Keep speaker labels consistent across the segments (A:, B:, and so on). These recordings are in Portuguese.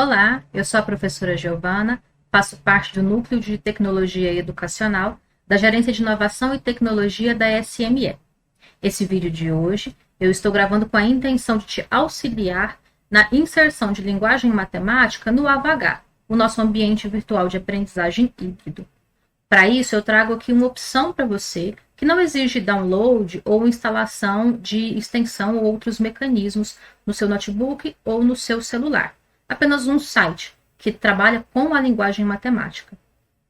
A: Olá, eu sou a professora Giovana, faço parte do Núcleo de Tecnologia Educacional da Gerência de Inovação e Tecnologia da SME. Esse vídeo de hoje eu estou gravando com a intenção de te auxiliar na inserção de linguagem matemática no AVH, o nosso ambiente virtual de aprendizagem híbrido. Para isso, eu trago aqui uma opção para você que não exige download ou instalação de extensão ou outros mecanismos no seu notebook ou no seu celular. Apenas um site que trabalha com a linguagem matemática.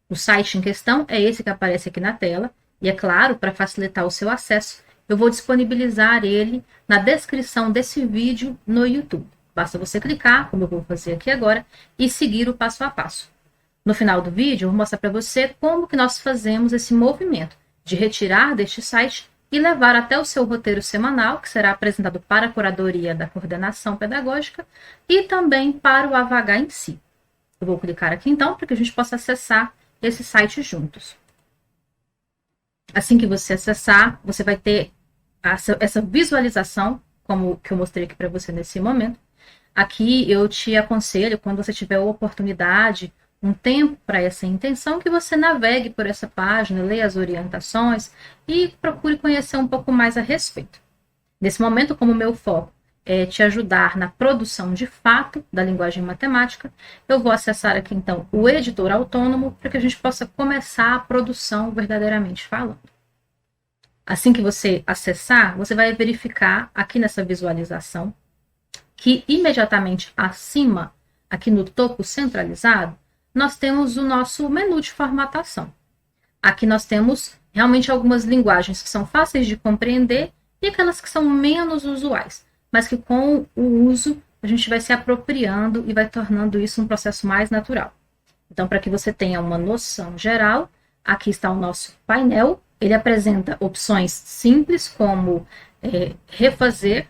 A: O site em questão é esse que aparece aqui na tela, e é claro, para facilitar o seu acesso, eu vou disponibilizar ele na descrição desse vídeo no YouTube. Basta você clicar, como eu vou fazer aqui agora, e seguir o passo a passo. No final do vídeo, eu vou mostrar para você como que nós fazemos esse movimento de retirar deste site e levar até o seu roteiro semanal, que será apresentado para a curadoria da coordenação pedagógica e também para o AVH em si. Eu vou clicar aqui então para que a gente possa acessar esse site juntos. Assim que você acessar, você vai ter essa visualização, como que eu mostrei aqui para você nesse momento. Aqui eu te aconselho, quando você tiver a oportunidade, um tempo para essa intenção, que você navegue por essa página, leia as orientações e procure conhecer um pouco mais a respeito. Nesse momento, como meu foco é te ajudar na produção de fato da linguagem matemática, eu vou acessar aqui então o editor autônomo para que a gente possa começar a produção verdadeiramente falando. Assim que você acessar, você vai verificar aqui nessa visualização que imediatamente acima, aqui no topo centralizado, nós temos o nosso menu de formatação. Aqui nós temos realmente algumas linguagens que são fáceis de compreender e aquelas que são menos usuais, mas que com o uso a gente vai se apropriando e vai tornando isso um processo mais natural. Então, para que você tenha uma noção geral, aqui está o nosso painel. Ele apresenta opções simples, como refazer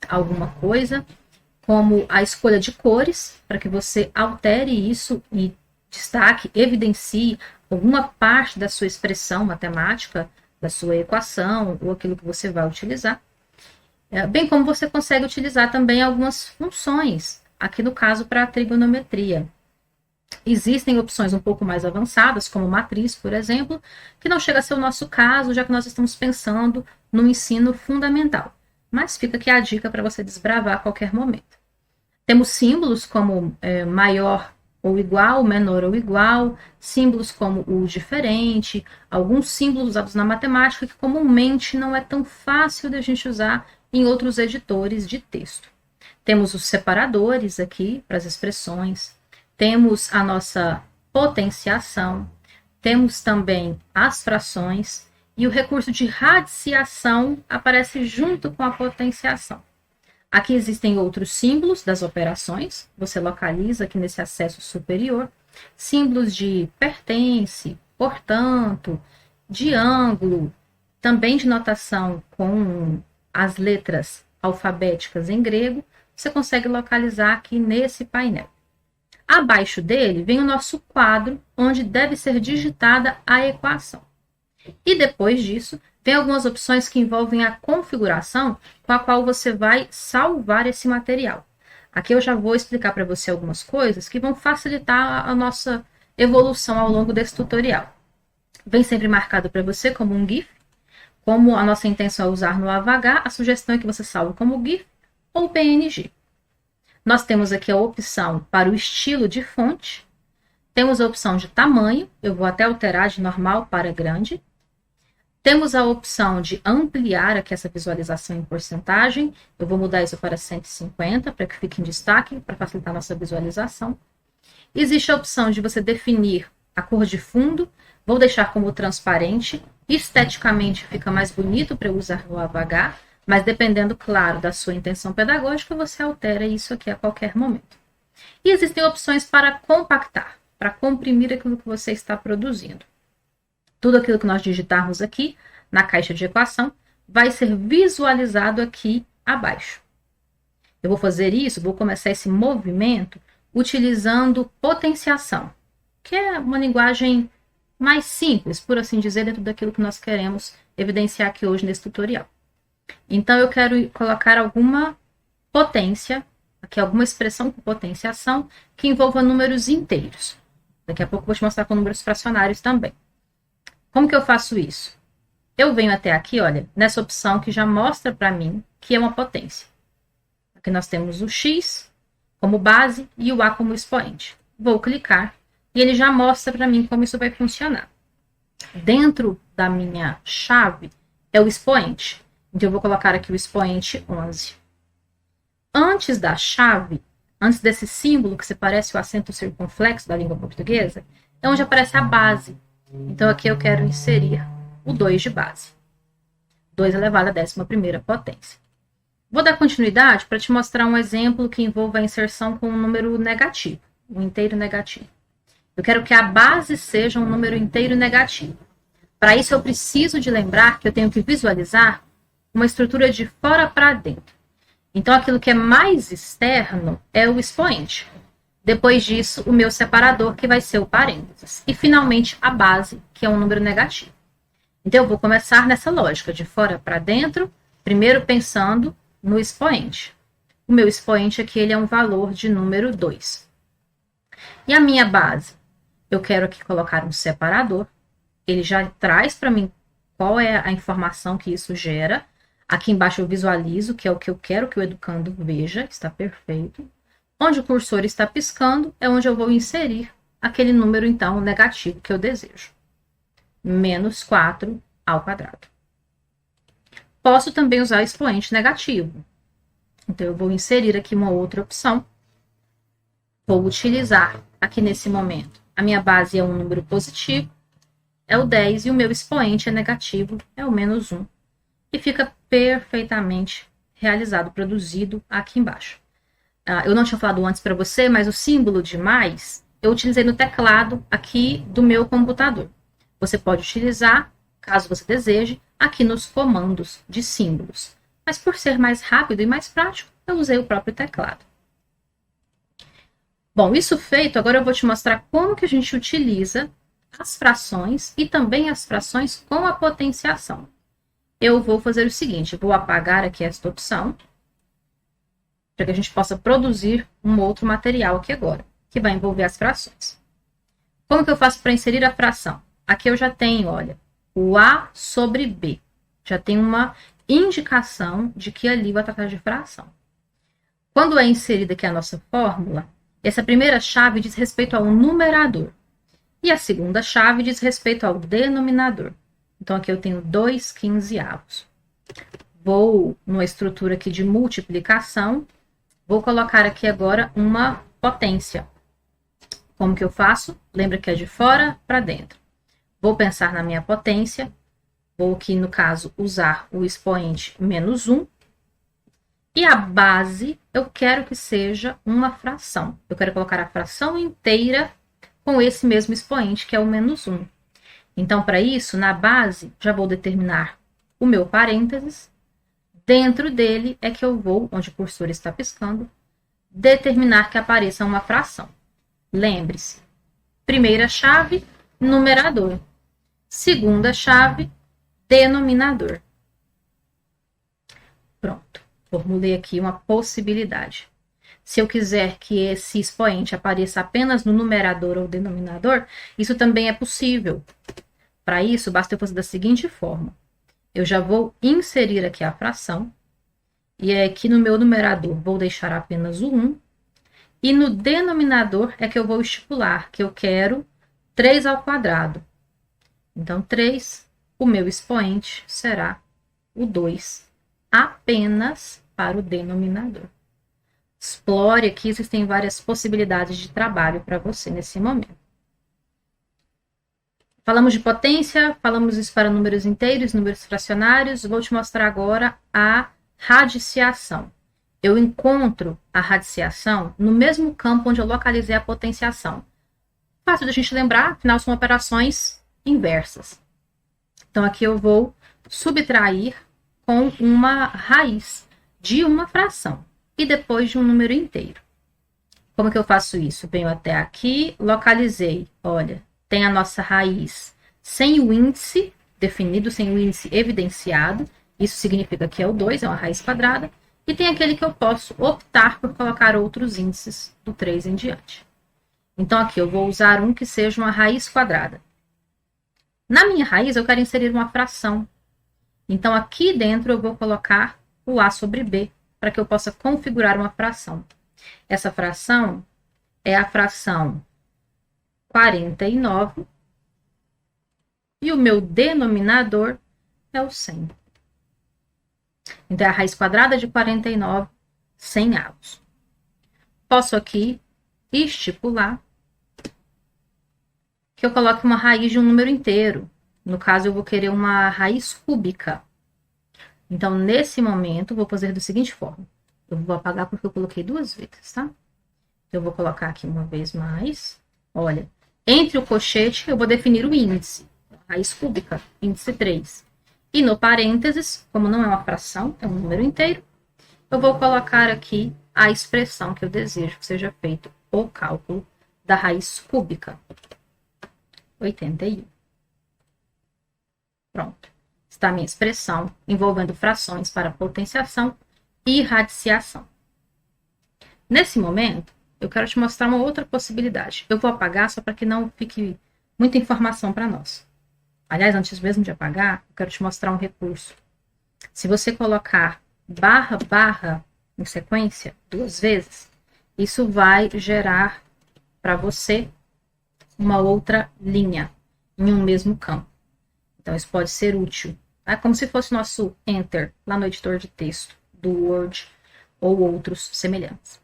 A: alguma coisa, como a escolha de cores, para que você altere isso e destaque, evidencie alguma parte da sua expressão matemática, da sua equação, ou aquilo que você vai utilizar. Bem como você consegue utilizar também algumas funções, aqui no caso para a trigonometria. Existem opções um pouco mais avançadas, como matriz, por exemplo, que não chega a ser o nosso caso, já que nós estamos pensando no ensino fundamental. Mas fica aqui a dica para você desbravar a qualquer momento. Temos símbolos como maior ou igual, menor ou igual, símbolos como o diferente, alguns símbolos usados na matemática que comumente não é tão fácil de a gente usar em outros editores de texto. Temos os separadores aqui para as expressões, temos a nossa potenciação, temos também as frações e o recurso de radiciação aparece junto com a potenciação. Aqui existem outros símbolos das operações, você localiza aqui nesse acesso superior, símbolos de pertence, portanto, de ângulo, também de notação com as letras alfabéticas em grego, você consegue localizar aqui nesse painel. Abaixo dele vem o nosso quadro, onde deve ser digitada a equação. E depois disso, tem algumas opções que envolvem a configuração com a qual você vai salvar esse material. Aqui eu já vou explicar para você algumas coisas que vão facilitar a nossa evolução ao longo desse tutorial. Vem sempre marcado para você como um GIF. Como a nossa intenção é usar no AVH, a sugestão é que você salve como GIF ou PNG. Nós temos aqui a opção para o estilo de fonte. Temos a opção de tamanho, eu vou até alterar de normal para grande. Temos a opção de ampliar aqui essa visualização em porcentagem. Eu vou mudar isso para 150, para que fique em destaque, para facilitar a nossa visualização. Existe a opção de você definir a cor de fundo. Vou deixar como transparente. Esteticamente fica mais bonito para eu usar no AVH, mas dependendo, claro, da sua intenção pedagógica, você altera isso aqui a qualquer momento. E existem opções para compactar, para comprimir aquilo que você está produzindo. Tudo aquilo que nós digitarmos aqui na caixa de equação vai ser visualizado aqui abaixo. Eu vou fazer isso, vou começar esse movimento utilizando potenciação, que é uma linguagem mais simples, por assim dizer, dentro daquilo que nós queremos evidenciar aqui hoje nesse tutorial. Então, eu quero colocar alguma potência aqui alguma expressão com potenciação que envolva números inteiros. Daqui a pouco eu vou te mostrar com números fracionários também. Como que eu faço isso? Eu venho até aqui, olha, nessa opção que já mostra para mim que é uma potência. Aqui nós temos o x como base e o a como expoente. Vou clicar e ele já mostra para mim como isso vai funcionar. Dentro da minha chave é o expoente. Então, eu vou colocar aqui o expoente 11. Antes da chave, antes desse símbolo que se parece o acento circunflexo da língua portuguesa, é onde aparece a base. Então, aqui eu quero inserir o 2 de base. 2 elevado à 11ª potência. Vou dar continuidade para te mostrar um exemplo que envolva a inserção com um número negativo, um inteiro negativo. Eu quero que a base seja um número inteiro negativo. Para isso, eu preciso de lembrar que eu tenho que visualizar uma estrutura de fora para dentro. Então, aquilo que é mais externo é o expoente. Depois disso, o meu separador, que vai ser o parênteses. E, finalmente, a base, que é um número negativo. Então, eu vou começar nessa lógica, de fora para dentro, primeiro pensando no expoente. O meu expoente aqui ele é um valor de número 2. E a minha base? Eu quero aqui colocar um separador. Ele já traz para mim qual é a informação que isso gera. Aqui embaixo eu visualizo, que é o que eu quero que o educando veja, está perfeito. Onde o cursor está piscando é onde eu vou inserir aquele número, então, negativo que eu desejo. Menos 4 ao quadrado. Posso também usar expoente negativo. Então, eu vou inserir aqui uma outra opção. Vou utilizar aqui nesse momento. A minha base é um número positivo, é o 10, e o meu expoente é negativo, é o menos 1. E fica perfeitamente realizado, produzido aqui embaixo. Eu não tinha falado antes para você, mas o símbolo de mais eu utilizei no teclado aqui do meu computador. Você pode utilizar, caso você deseje, aqui nos comandos de símbolos. Mas por ser mais rápido e mais prático, eu usei o próprio teclado. Bom, isso feito, agora eu vou te mostrar como que a gente utiliza as frações e também as frações com a potenciação. Eu vou fazer o seguinte, vou apagar aqui esta opção, para que a gente possa produzir um outro material aqui agora, que vai envolver as frações. Como que eu faço para inserir a fração? Aqui eu já tenho, olha, o A sobre B. Já tem uma indicação de que ali vai tratar de fração. Quando é inserida aqui a nossa fórmula, essa primeira chave diz respeito ao numerador. E a segunda chave diz respeito ao denominador. Então, aqui eu tenho 2/15. Vou numa estrutura aqui de multiplicação. Vou colocar aqui agora uma potência. Como que eu faço? Lembra que é de fora para dentro. Vou pensar na minha potência. Vou aqui, no caso, usar o expoente menos 1. E a base, eu quero que seja uma fração. Eu quero colocar a fração inteira com esse mesmo expoente, que é o menos 1. Então, para isso, na base, já vou determinar o meu parênteses. Dentro dele é que eu vou, onde o cursor está piscando, determinar que apareça uma fração. Lembre-se, primeira chave, numerador. Segunda chave, denominador. Pronto, formulei aqui uma possibilidade. Se eu quiser que esse expoente apareça apenas no numerador ou denominador, isso também é possível. Para isso, basta eu fazer da seguinte forma. Eu já vou inserir aqui a fração, e aqui no meu numerador vou deixar apenas o 1, e no denominador é que eu vou estipular que eu quero 3 ao quadrado. Então, 3, o meu expoente será o 2, apenas para o denominador. Explore aqui, existem várias possibilidades de trabalho para você nesse momento. Falamos de potência, falamos isso para números inteiros, números fracionários. Vou te mostrar agora a radiciação. Eu encontro a radiciação no mesmo campo onde eu localizei a potenciação. Fácil da gente lembrar, afinal são operações inversas. Então aqui eu vou subtrair com uma raiz de uma fração e depois de um número inteiro. Como que eu faço isso? Venho até aqui, localizei, olha, tem a nossa raiz sem o índice definido, sem o índice evidenciado. Isso significa que é o 2, é uma raiz quadrada. E tem aquele que eu posso optar por colocar outros índices do 3 em diante. Então, aqui eu vou usar um que seja uma raiz quadrada. Na minha raiz, eu quero inserir uma fração. Então, aqui dentro, eu vou colocar o A sobre B, para que eu possa configurar uma fração. Essa fração é a fração 49, e o meu denominador é o 100. Então, é a raiz quadrada de 49, 100 avos. Posso aqui estipular que eu coloque uma raiz de um número inteiro. No caso, eu vou querer uma raiz cúbica. Então, nesse momento, vou fazer da seguinte forma. Eu vou apagar porque eu coloquei 2 vezes, tá? Eu vou colocar aqui uma vez mais. Olha, entre o cochete, eu vou definir o índice. Raiz cúbica, índice 3. E no parênteses, como não é uma fração, é um número inteiro, eu vou colocar aqui a expressão que eu desejo que seja feito o cálculo da raiz cúbica. 81. Pronto. Está a minha expressão envolvendo frações para potenciação e radiciação. Nesse momento, eu quero te mostrar uma outra possibilidade. Eu vou apagar só para que não fique muita informação para nós. Aliás, antes mesmo de apagar, eu quero te mostrar um recurso. Se você colocar barra, barra em sequência 2 vezes, isso vai gerar para você uma outra linha em um mesmo campo. Então, isso pode ser útil. É como se fosse nosso Enter lá no editor de texto do Word ou outros semelhantes.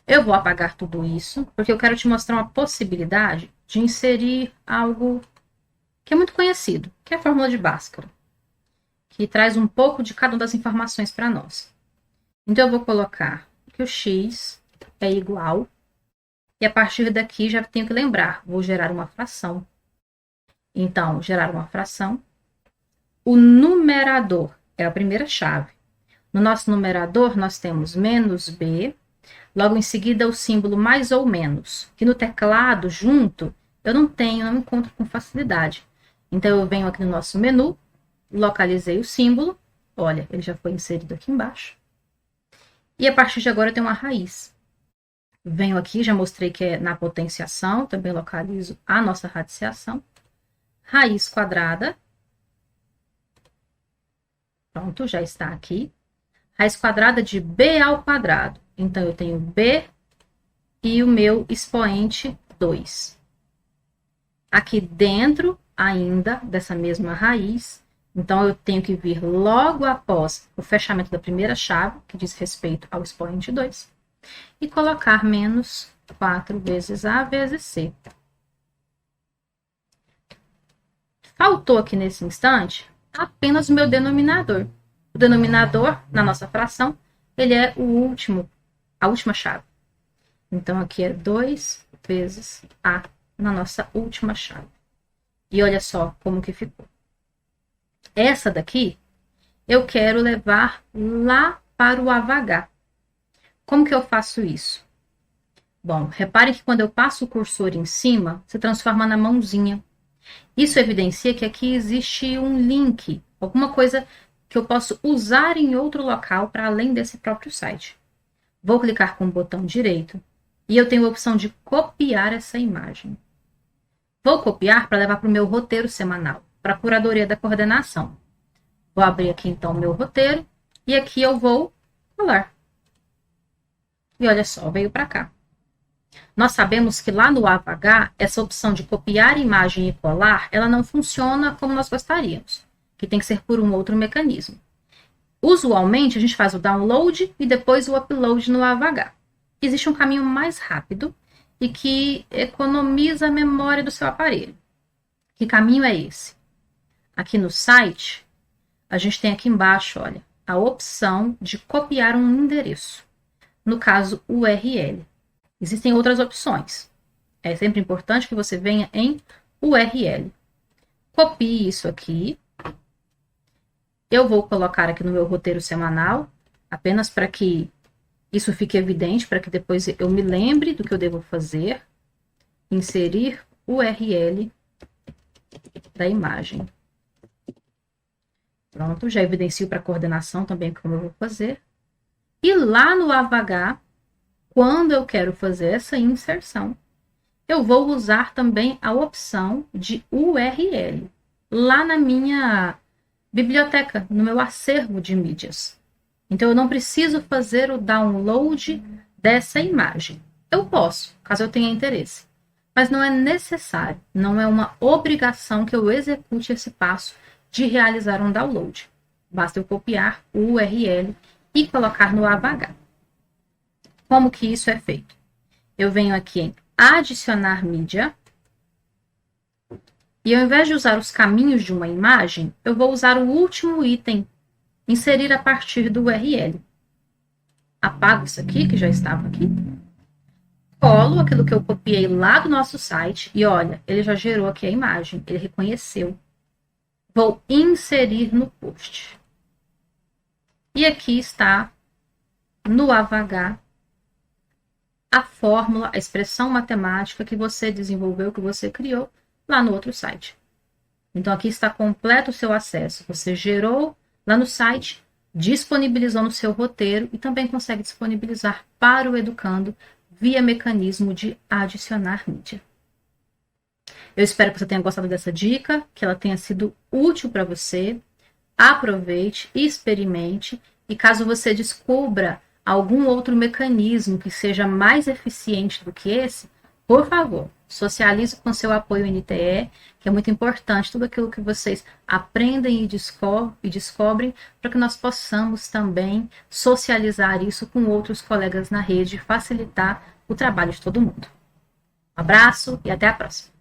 A: Eu vou apagar tudo isso, porque eu quero te mostrar uma possibilidade de inserir algo que é muito conhecido, que é a fórmula de Bhaskara, que traz um pouco de cada uma das informações para nós. Então, eu vou colocar que o x é igual, e a partir daqui já tenho que lembrar, vou gerar uma fração. Então, gerar uma fração. O numerador é a primeira chave. No nosso numerador, nós temos menos b, logo em seguida o símbolo mais ou menos, que no teclado, junto, eu não encontro com facilidade. Então, eu venho aqui no nosso menu, localizei o símbolo, olha, ele já foi inserido aqui embaixo. E a partir de agora eu tenho uma raiz. Venho aqui, já mostrei que é na potenciação, também localizo a nossa radiciação. Raiz quadrada. Pronto, já está aqui. Raiz quadrada de b ao quadrado. Então, eu tenho b e o meu expoente 2. Aqui dentro, ainda, dessa mesma raiz, então, eu tenho que vir logo após o fechamento da primeira chave, que diz respeito ao expoente 2, e colocar menos 4 vezes A vezes C. Faltou aqui nesse instante apenas o meu denominador. O denominador, na nossa fração, ele é a última chave. Então, aqui é 2 vezes A na nossa última chave. E olha só como que ficou. Essa daqui, eu quero levar lá para o AVH. Como que eu faço isso? Bom, repare que quando eu passo o cursor em cima, se transforma na mãozinha. Isso evidencia que aqui existe um link, alguma coisa que eu posso usar em outro local para além desse próprio site. Vou clicar com o botão direito e eu tenho a opção de copiar essa imagem. Vou copiar para levar para o meu roteiro semanal, para a curadoria da coordenação. Vou abrir aqui então o meu roteiro e aqui eu vou colar. E olha só, veio para cá. Nós sabemos que lá no AVH, essa opção de copiar imagem e colar, ela não funciona como nós gostaríamos, que tem que ser por um outro mecanismo. Usualmente, a gente faz o download e depois o upload no AVH. Existe um caminho mais rápido e que economiza a memória do seu aparelho. Que caminho é esse? Aqui no site, a gente tem aqui embaixo, olha, a opção de copiar um endereço. No caso, URL. Existem outras opções. É sempre importante que você venha em URL. Copie isso aqui. Eu vou colocar aqui no meu roteiro semanal, apenas para que isso fique evidente, para que depois eu me lembre do que eu devo fazer. Inserir URL da imagem. Pronto, já evidencio para coordenação também como eu vou fazer. E lá no AVH, quando eu quero fazer essa inserção, eu vou usar também a opção de URL, lá na minha biblioteca, no meu acervo de mídias. Então, eu não preciso fazer o download dessa imagem. Eu posso, caso eu tenha interesse. Mas não é necessário, não é uma obrigação que eu execute esse passo de realizar um download. Basta eu copiar o URL e colocar no AVH. Como que isso é feito? Eu venho aqui em adicionar mídia. E ao invés de usar os caminhos de uma imagem, eu vou usar o último item, inserir a partir do URL. Apago isso aqui, que já estava aqui. Colo aquilo que eu copiei lá do nosso site e olha, ele já gerou aqui a imagem, ele reconheceu. Vou inserir no post. E aqui está, no AVH, a fórmula, a expressão matemática que você desenvolveu, que você criou lá no outro site. Então, aqui está completo o seu acesso. Você gerou lá no site, disponibilizou no seu roteiro e também consegue disponibilizar para o educando via mecanismo de adicionar mídia. Eu espero que você tenha gostado dessa dica, que ela tenha sido útil para você. Aproveite, experimente e caso você descubra algum outro mecanismo que seja mais eficiente do que esse, por favor, socialize com seu apoio NTE, que é muito importante tudo aquilo que vocês aprendem e descobrem para que nós possamos também socializar isso com outros colegas na rede e facilitar o trabalho de todo mundo. Um abraço e até a próxima!